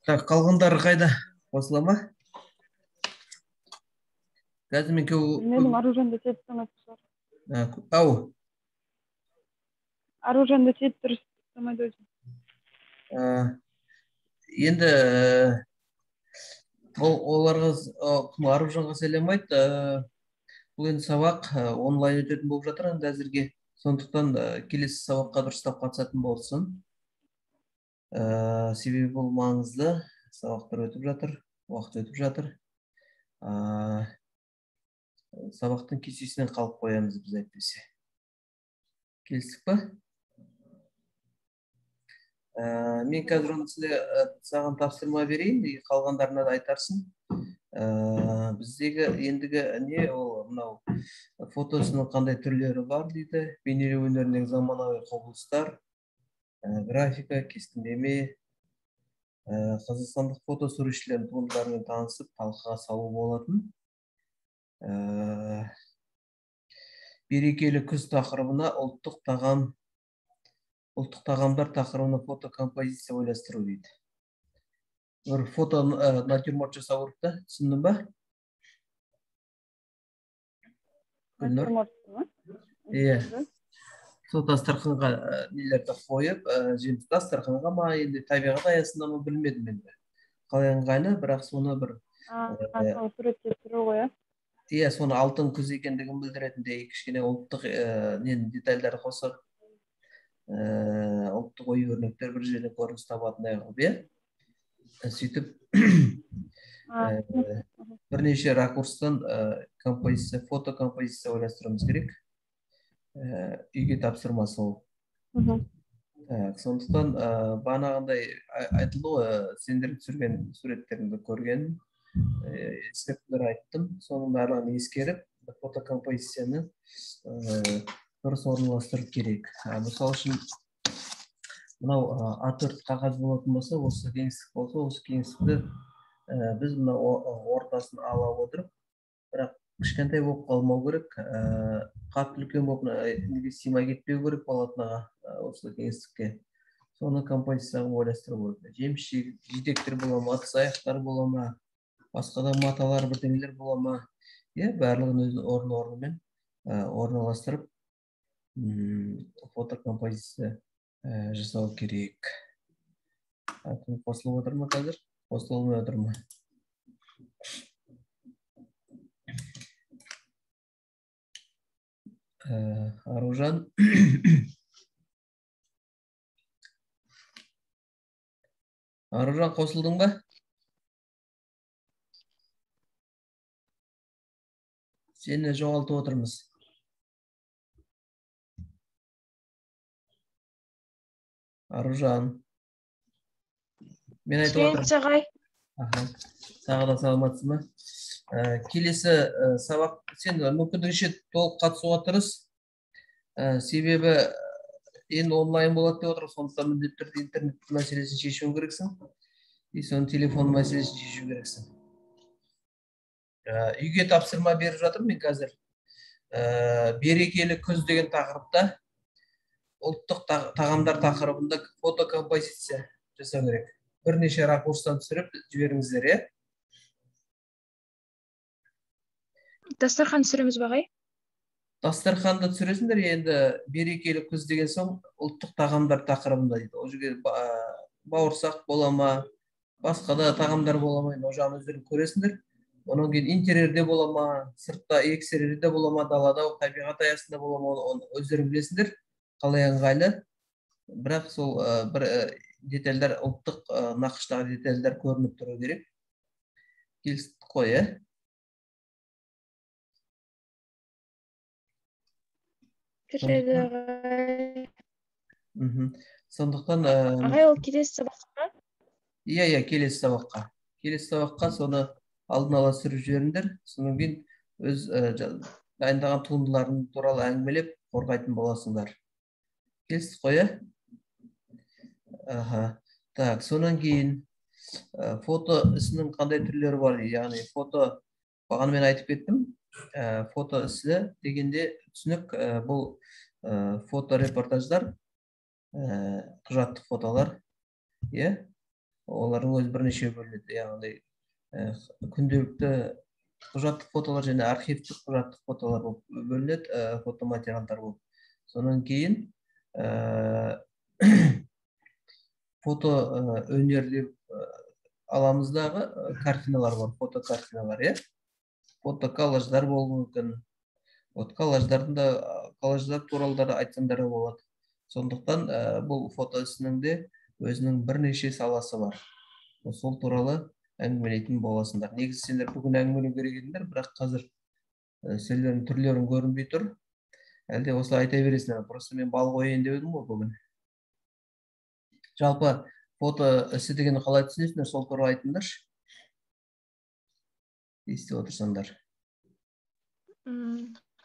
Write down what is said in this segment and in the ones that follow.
Так, қалғандары қайда? Қосыла ма? Қазір мен Bilmedim, Arujanda chat tutamazlar. ау. Arujanda chat dürüst tutamadı hocam. Енді оларға Аружанға сәлем айт. Бұл енді сабақ онлайн өтетін болып жатыр енді әзірге. Сондықтан келесі сабаққа дұрыстап қатысатын болсын. Себебі бұл маңызды. Сабақтар өтіп жатыр, уақыт өтіп жатыр. Сабақтың кестесінен қалып қоямыз біз әйтпесе. Келістік па? Мен қазір оны саған тапсырма берейін, қалғандарына да айтарсың. Біздегі ендігі не ол мынау фотосының қандай түрлері бар дейді. Бейнелеу өнеріндегі заманауи құбылыстар, графика, кескіндеме, қазақстандық фото суретшілердің туындыларымен танысып, талқыға салу болатын. Берекелі күз тақырыбына ұлттық тағамдар тақырыбына фотокомпозиция ойластыру дейді. Бір фото натюрморт жасау керек та, түсіндің ба? Натюрморт mu? Иә. Сол дастарханға нелерді қойып, жеміс дастарханға ма, енді табиғат аясында ма білмедім енді. Қалай ыңғайлы, бірақ соны бір Соны суретке түсіру ғой, иә, соны алтын күз екендігін білдіретіндей кішкене ұлттық детальдар қосып, ұлттық ою-өрнектер бір жерде көрініс табатындай қылып, иә. Сөйтіп бірнеше ракурстан фотокомпозиция ойластыруымыз керек. Үйге тапсырма сол. Сондықтан бағанағындай айтылды ғой, сендер түсірген суреттеріңді көрген, ескертулер айттым. Соның барлығын ескеріп, фотокомпозицияны дұрыс орналастыру керек. Мысалы үшін мынау A4 қағаз болатын болса, осы кеңістік болса, осы кеңістікті біз мына ортасын ала отырып, бірақ кішкентай болып қалмау керек, қатты үлкен болып неге сыймай кетпеу керек болатынаға осы кеңістікке. Соны композицияға ойластыру керек. Жеміс жидектер бола ма, ыдыс аяқтар бола ма, басқа да маталар, бірдеңелер бола ма, барлығын өз орнымен орналастырып фотокомпозиция жасау керек. Қосылып отыр ма қазір? Қосылмай отыр ма? Аружан. Аружан, қосылдың ба? Сені жоғалтып отырмыз. Аружан. Мен айтып отырмын. Сағай. Саға да саламатсыз ба? Келесі сабақ, сен мүмкіндігінше толық қатысуға тырыс. Себебі енді онлайн болады деп отыр, сондықтан міндетті түрде интернет мәселесін шешуің керексің. Соның телефон мәселесін шешу керексің. Үйге тапсырма беріп жатырмын мен қазір. Берекелі күз деген тақырыпта ұлттық тағамдар тақырыбында фотокомпозиция жасау керек. Бірнеше ракурстан түсіріп жіберіңіздер, е? Дастархан түсіреміз бағай? Дастарханды түсіресіңдер, енді берекелі күз деген соң ұлттық тағамдар тақырыбында дейді. Ол жерге бауырсақ бола ма, басқа да тағамдар бола ма, ол жағын өздерің көресіңдер. Онан кейін интерьерде бола ма, сыртта экстерьерде бола ма, далада табиғат аясында бола ма, оны өздерің білесіңдер, қалай ыңғайлы. Бірақ сол бір детальдар, ұлттық нақыштағы детальдар көрініп тұру керек. Келістік қой, е? Сондықтан ағай, ол келесі сабаққа? Иә, келесі сабаққа. Келесі сабаққа соны алдын ала сүріп жіберіңдер. Содан кейін өз дайындаған туындыларын туралы әңгімелеп қорғайтын боласыңдар. Келістік қой, е? Так, сонан кейін фото ісінің қандай түрлері бар? Яғни фото, бағана мен айтып кеттім. Фото ісі дегенде түсінік, бұл фоторепортаждар, құжаттық фотолар, Олардың өзі бірнеше бөлінеді, яғни күнделікті құжаттық фотолар және архивтік құжаттық фотолар болып бөлінеді, фотоматериалдар болып. Сонан кейін фото өнер деп аламыздағы картиналар бар, фотокартиналар, фотоколлаждар болуы мүмкін. Коллаждар туралы да айтсаңдар болады. Сондықтан бұл фото ісінің де өзінің бірнеше саласы бар. Сол туралы әңгімелейтін боласыңдар. Негізі сендер бүгін әңгімелеу керек едіңдер, бірақ қазір сендердің түрлерің көрінбей тұр. Әлде осылай айта бересіңдер, просто мен бал қояйын деп едім ғой бүгін. Жалпы фото ісі дегенді қалай түсінесіңдер, сол туралы айтыңдаршы. Естіп отырсаңдар.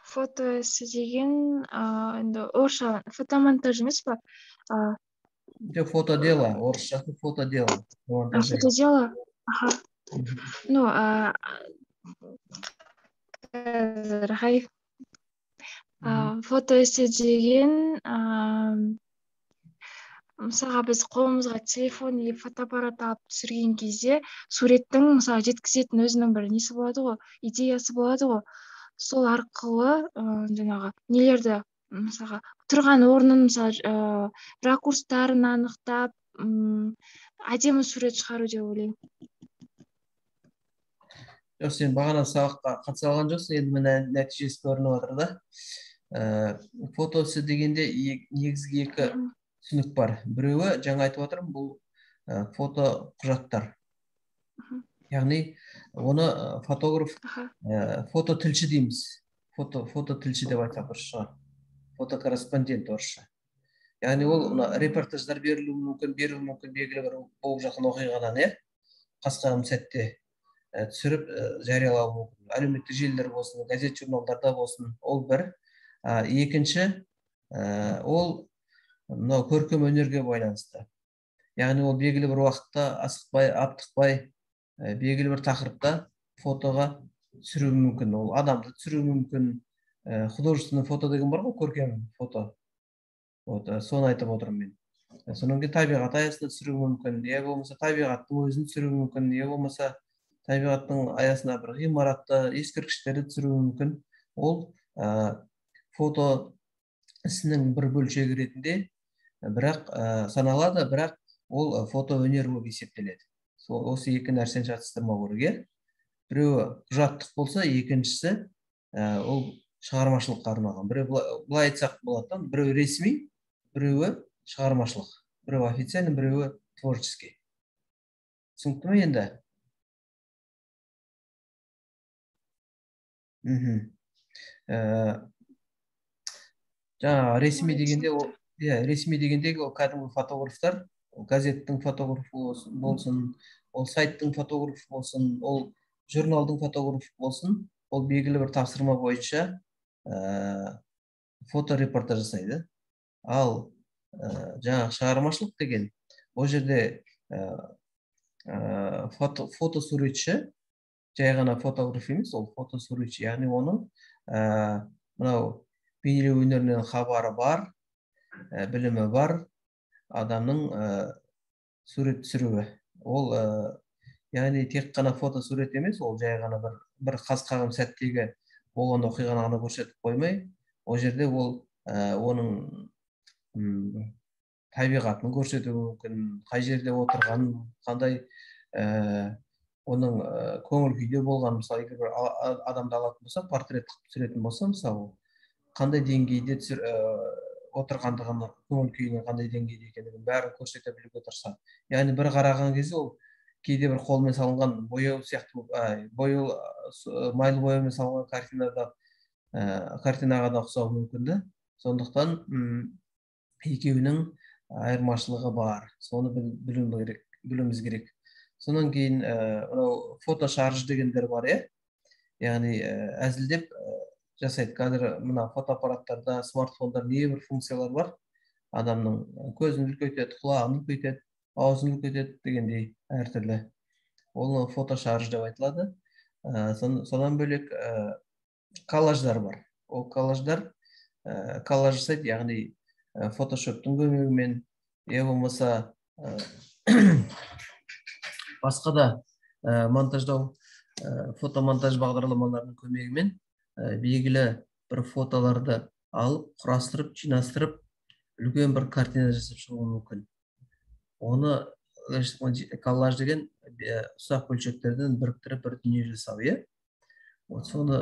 Фото ісі деген енді орысша фотомонтаж емес па? Фотодело, орысшасы фотодело. Фотодело? Аха. Ну, фото ісі деген мысалға біз қолымызға телефон или фотоаппарат алып түсірген кезде суреттің мысалы жеткізетін өзінің бір несі болады ғой, идеясы болады ғой. Сол арқылы жаңағы нелерді мысалға тұрған орнын мысалы ракурстарын анықтап әдемі сурет шығару деп ойлаймын. Жоқ, сен бағана сабаққа қатыса алған жоқсың, енді міне нәтижесі көрініп жатыр да. Фотосы дегенде негізгі екі түсінік бар. Біреуі, жаңа айтып отырмын, бұл фото құжаттар. Яғни оны фотограф, фототілші дейміз. Фототілші деп айтсақ дұрыс шығар. Фотокорреспондент орысша. Яғни ол репортаждар берілуі мүмкін, белгілі бір болып жатқан оқиғадан, қасқағым сәтте түсіріп жариялау мүмкін. Әлеуметтік желілер болсын, газет журналдарда болсын, ол бір. Екінші, ол мынау көркем өнерге байланысты. Яғни ол белгілі бір уақытта асықпай, аптықпай, белгілі бір тақырыпта фотоға түсіру мүмкін. Ол адамды түсіру мүмкін. Художественный фото деген бар ғой, көркем фото. Соны айтып отырмын мен. Сонан кейін табиғат аясында түсіру мүмкін, не болмаса табиғаттың өзін түсіру мүмкін, не болмаса табиғаттың аясында бір ғимаратты, ескерткіштерді түсіру мүмкін. Ол фото ісінің бір бөлшегі ретінде бірақ саналады, бірақ ол фото өнер болып есептеледі. Осы екі нәрсені жатыстырмау керек. Біреуі құжаттық болса, екіншісі ол шығармашылыққа арналған. Былай айтсақ болады, біреуі ресми, біреуі шығармашылық. Біреуі официальный, біреуі творческий. Түсінікті ме енді? Жаңа ресми дегенде ол кәдімгі фотографтар, газеттің фотографы болсын, ол сайттың фотографы болсын, ол журналдың фотографы болсын, ол белгілі бір тапсырма бойынша фоторепортаж жасайды. Ал жаңа шығармашылық деген, ол жерде фотосуретші, жай ғана фотограф емес, ол фотосуретші, яғни оның мынау бейнелеу өнерінен хабары бар, білімі бар адамның сурет түсіруі. Ол яғни тек қана фотосурет емес, ол жай ғана бір қас-қағым сәттегі болған оқиғаны ғана көрсетіп қоймай, ол жерде ол оның табиғатын көрсетуі мүмкін, қай жерде отырғанын, қандай оның көңіл күйде болған, мысалы, егер бір адамды алатын болса, портрет түсіретін болса, мысалы, қандай деңгейде отырғандығын, көңіл күйінің қандай деңгейде екендігін бәрін көрсете білуге тырысады. Яғни бір қараған кезде ол кейде бір қолмен салынған бояу сияқты, майлы бояумен салынған картинаға да ұқсауы мүмкін. Сондықтан екеуінің айырмашылығы бар. Соны білуіміз керек. Сонан кейін фотошарж дегендер бар, яғни әзілдеп жасайды. Қазір мына фотоаппараттарда, смартфондар небір функциялар бар. Адамның көзін үлкейтеді, құлағын үлкейтеді, аузын үлкейтеді дегендей әртүрлі. Ол фотошарж деп айтылады. Содан бөлек коллаждар бар. Ол коллаждар коллаж жасайды, яғни фотошоптың көмегімен, болмаса басқа да монтаждау, фотомонтаж бағдарламаларының көмегімен белгілі бір фотоларды алып, құрастырып, жинастырып, үлкен бір картина жасап шығуы мүмкін. Оны коллаж деген ұсақ бөлшектерден біріктіріп бір дүние жасау, иә? Соны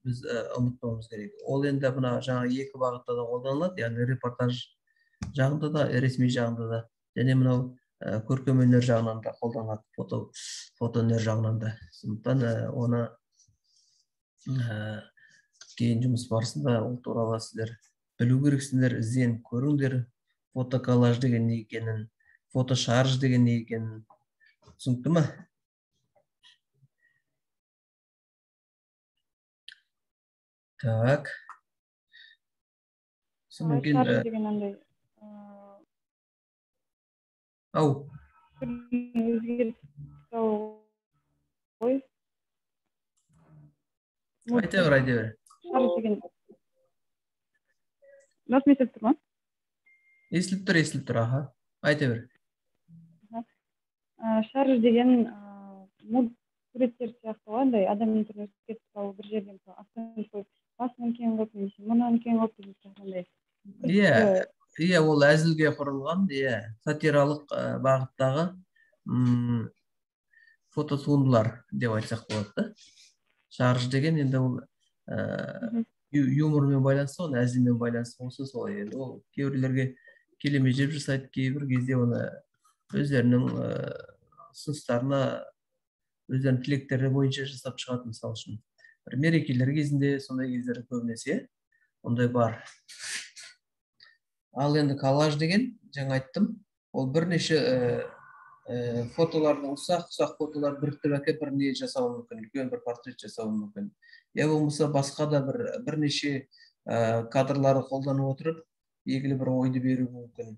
біз ұмытпауымыз керек. Ол енді мына жаңа екі бағытта да қолданылады, яғни репортаж жағында да, ресми жағында да, және мынау көркемөнер жағынан да қолданылады, фотоөнер жағынан да. Сондықтан оны кейін жұмыс барысында ол туралы сіздер білу керексіңдер, ізденіп көріңдер. Фотоколлаж деген не екенін, фотошарж деген не екенін. Түсінікті ме? Так. Сонан кейін шарж деген андай ау. Ой. Айта бер. Шарж деген. Дұрыс естіліп тұр ма? Естіліп тұр, аха. Айта бер. Шарж деген суреттер сияқты ғой, андай адамның түрін өзгертіп салу, бір жерден астын қойып, басын үлкен қылып, немесе мұны үлкен қылып деген сияқты. Иә, ол әзілге құрылған, сатиралық бағыттағы фототуындылар деп айтсақ болады. Шарж деген енді ол юмормен байланысты, оны әзілмен байланысты болса солай. Енді ол кейбіреулерге келеме жеп жасайды, кейбір кезде оны өздерінің ұсыныстарына, өздерінің тілектері бойынша жасап шығады. Мысалы үшін бір мерекелер кезінде, сондай кездері көбінесе ондай бар. Ал енді коллаж деген, жаңа айттым, ол бірнеше фотолардың, ұсақ фотолар біріктіріп әкеліп бір не жасауы мүмкін, үлкен бір портрет жасауы мүмкін. Я болмаса басқа да бірнеше кадрларды қолданып отырып, белгілі бір ойды беруі мүмкін.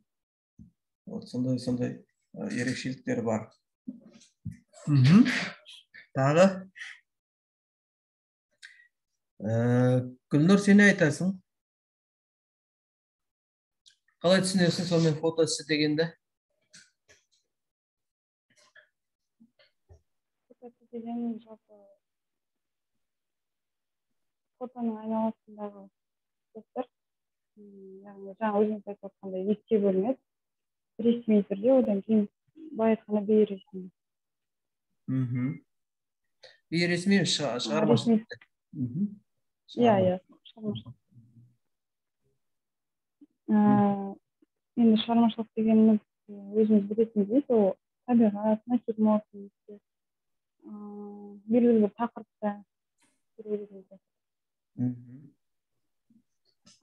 Сондай ерекшеліктері бар. Тағы Гүлнұр, сен айтасың? Қалай түсінесің сонымен фотосы дегенді? Фотосы деген жалпы фотоның айналасындағы заттар, яғни жаңа өзіңіз айтып отқандай екіге бөлінеді. Ресми түрде, одан кейін былай айтқанда бейресми. Бейресми шығармашылық. Иә, шығармашылық. Енді шығармашылық дегеніміз өзіміз білетіндей, сол табиғат, натюрморт, белгілі бір тақырыпта жүргізіледі.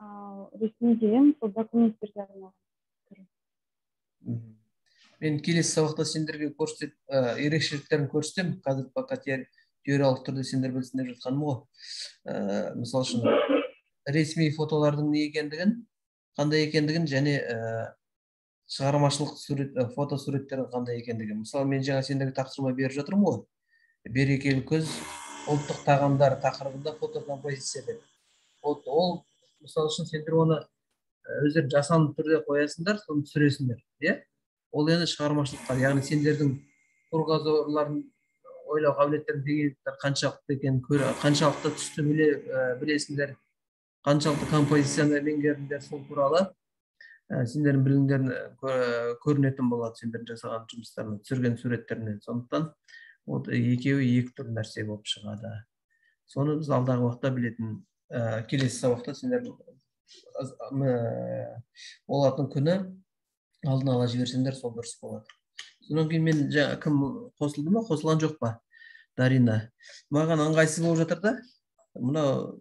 Ал ресми деген сол документтерге арналған түрі. Мен келесі сабақта сендерге ерекшеліктерін көрсетемін. Қазір пока теориялық түрде сендер білсін деп жатқаным ғой. Мысалы үшін ресми фотолардың не екендігін, қандай екендігін, және шығармашылық фотосуреттердің қандай екендігін. Мысалы, мен жаңа сендерге тапсырма беріп жатырмын ғой. Берекелі күз, ұлттық тағамдар тақырыбында фотокомпозиция деп. Ол мысалы үшін сендер оны өздері жасанды түрде қоясыңдар, соны түсіресіңдер. Ол енді шығармашылыққа, яғни сендердің кругозорларын, ойлау қабілеттерін деңгейі қаншалықты екенін, қаншалықты түсті білесіңдер, қаншалықты композицияны меңгердіңдер, сол туралы сендердің білімдерін көрінетін болады, сендердің жасаған жұмыстарынан, түсірген суреттерінен. Сондықтан екеуі екі түрлі нәрсе болып шығады. Соны біз алдағы уақытта білетін, келесі сабақта сендер болатын күні алдын ала жіберсеңдер, сол дұрыс болады. Содан кейін мен кім қосылды ма, қосылған жоқ па? Дарина. Маған ыңғайсыз болып жатыр да. Мынау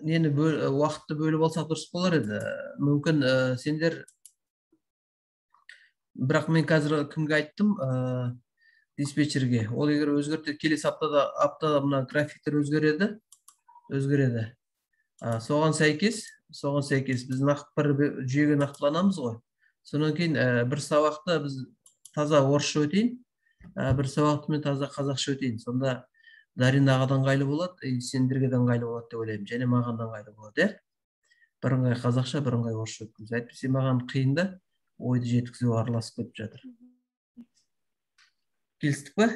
нені уақытты бөліп алсақ дұрыс болар еді. Мүмкін сендер, бірақ мен қазір кімге айттым? Диспетчерге. Ол егер өзгерді, келесі аптада мына графиктер өзгереді. Соған сәйкес біз бір жүйеге нақтыланамыз ғой. Сонан кейін бір сабақты біз таза орысша өтейін, бір сабақты мен таза қазақша өтейін. Сонда Даринаға да ыңғайлы болады, сендерге де ыңғайлы болады деп ойлаймын, және маған да ыңғайлы болады. Бірыңғай қазақша, бірыңғай орысша өткізу. Әйтпесе маған қиын да, ойды жеткізу араласып кетіп жатыр. Келістік па?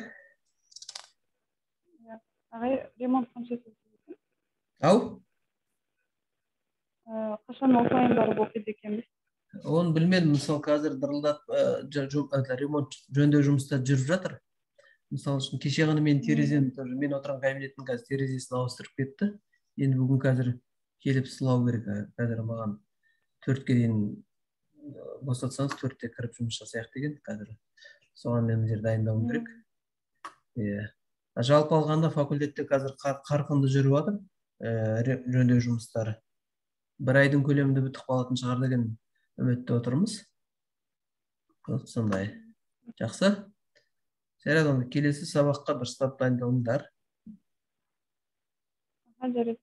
Ағай, ремонт қанша сіз? Ау? Қашан офлайн барып оқиды екенбіз? Оны білмедім. Мысалы, қазір дырылдап ремонт жөндеу жұмыстары жүріп жатыр. Мысалы үшін кеше ғана мен терезені, мен отырған кабинеттің қазір терезесін ауыстырып кетті. Енді бүгін қазір келіп сылау керек. Қазір маған 4-ке дейін босатсаңыз 4-те кіріп жұмыс жасайық деген қазір. Соған мен жер дайындауым керек. Жалпы алғанда факультетте қазір қарқынды жүріп жатыр жөндеу жұмыстары. 1 айдың көлемінде бітіп қалатын шығар деген үмітте отырмыз. Сондай. Жақсы. Жарайды, онда келесі сабаққа дұрыстап дайындалыңдар. Жарайды.